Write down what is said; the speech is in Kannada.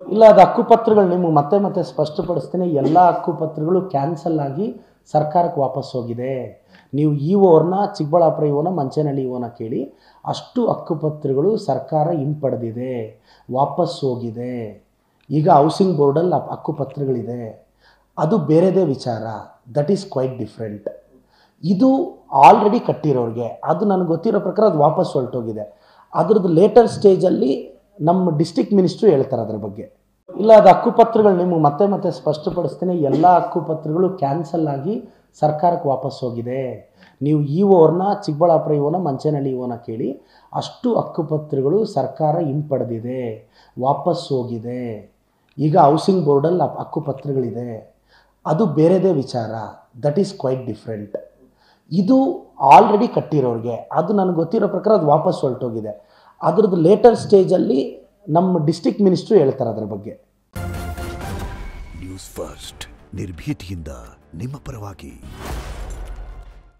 ಇಲ್ಲ, ಅದು ಹಕ್ಕುಪತ್ರಗಳು ನಿಮಗೆ ಮತ್ತೆ ಮತ್ತೆ ಸ್ಪಷ್ಟಪಡಿಸ್ತೀನಿ. ಎಲ್ಲ ಹಕ್ಕುಪತ್ರಗಳು ಕ್ಯಾನ್ಸಲ್ ಆಗಿ ಸರ್ಕಾರಕ್ಕೆ ವಾಪಸ್ ಹೋಗಿದೆ. ನೀವು ಇಒರ್ನ ಚಿಕ್ಕಬಳ್ಳಾಪುರ ಇಒನ ಮಂಚೇನಹಳ್ಳಿ ಇಒನ ಕೇಳಿ, ಅಷ್ಟು ಹಕ್ಕುಪತ್ರಗಳು ಸರ್ಕಾರ ಹಿಂಪಡೆದಿದೆ, ವಾಪಸ್ ಹೋಗಿದೆ. ಈಗ ಹೌಸಿಂಗ್ ಬೋರ್ಡಲ್ಲಿ ಹಕ್ಕುಪತ್ರಗಳಿದೆ, ಅದು ಬೇರೆದೇ ವಿಚಾರ. That is quite different. ಇದು ಆಲ್ರೆಡಿ ಕಟ್ಟಿರೋರಿಗೆ, ಅದು ನನಗೆ ಗೊತ್ತಿರೋ ಪ್ರಕಾರ ಅದು ವಾಪಸ್ ಹೊರಟೋಗಿದೆ. ಅದ್ರದ್ದು ಲೇಟರ್ ಸ್ಟೇಜಲ್ಲಿ ನಮ್ಮ ಡಿಸ್ಟ್ರಿಕ್ಟ್ ಮಿನಿಸ್ಟ್ರು ಹೇಳ್ತಾರೆ ಅದ್ರ ಬಗ್ಗೆ. ಇಲ್ಲ, ಅದು ಹಕ್ಕುಪತ್ರಗಳು ನಿಮಗೆ ಮತ್ತೆ ಮತ್ತೆ ಸ್ಪಷ್ಟಪಡಿಸ್ತೀನಿ. ಎಲ್ಲ ಹಕ್ಕುಪತ್ರಗಳು ಕ್ಯಾನ್ಸಲ್ ಆಗಿ ಸರ್ಕಾರಕ್ಕೆ ವಾಪಸ್ ಹೋಗಿದೆ. ನೀವು ಇಒರ್ನ ಚಿಕ್ಕಬಳ್ಳಾಪುರ ಇಒನ ಮಂಚೇನಹಳ್ಳಿ ಇಒನ ಕೇಳಿ, ಅಷ್ಟು ಹಕ್ಕುಪತ್ರಗಳು ಸರ್ಕಾರ ಹಿಂಪಡೆದಿದೆ, ವಾಪಸ್ ಹೋಗಿದೆ. ಈಗ ಹೌಸಿಂಗ್ ಬೋರ್ಡಲ್ಲಿ ಹಕ್ಕುಪತ್ರಗಳಿದೆ, ಅದು ಬೇರೆದೇ ವಿಚಾರ. That is quite different. ಇದು ಆಲ್ರೆಡಿ ಕಟ್ಟಿರೋರಿಗೆ, ಅದು ನನಗೆ ಗೊತ್ತಿರೋ ಪ್ರಕಾರ ಅದು ವಾಪಸ್ ಹೊರಟೋಗಿದೆ. ಅದ್ರದ್ದು ಲೇಟರ್ ಸ್ಟೇಜಲ್ಲಿ ನಮ್ಮ ಡಿಸ್ಟ್ರಿಕ್ಟ್ ಮಿನಿಸ್ಟ್ರು ಹೇಳ್ತಾರೆ ಅದ್ರ ಬಗ್ಗೆ. ನ್ಯೂಸ್ ಫಸ್ಟ್, ನಿರ್ಭೀತಿಯಿಂದ ನಿಮ್ಮ ಪರವಾಗಿ.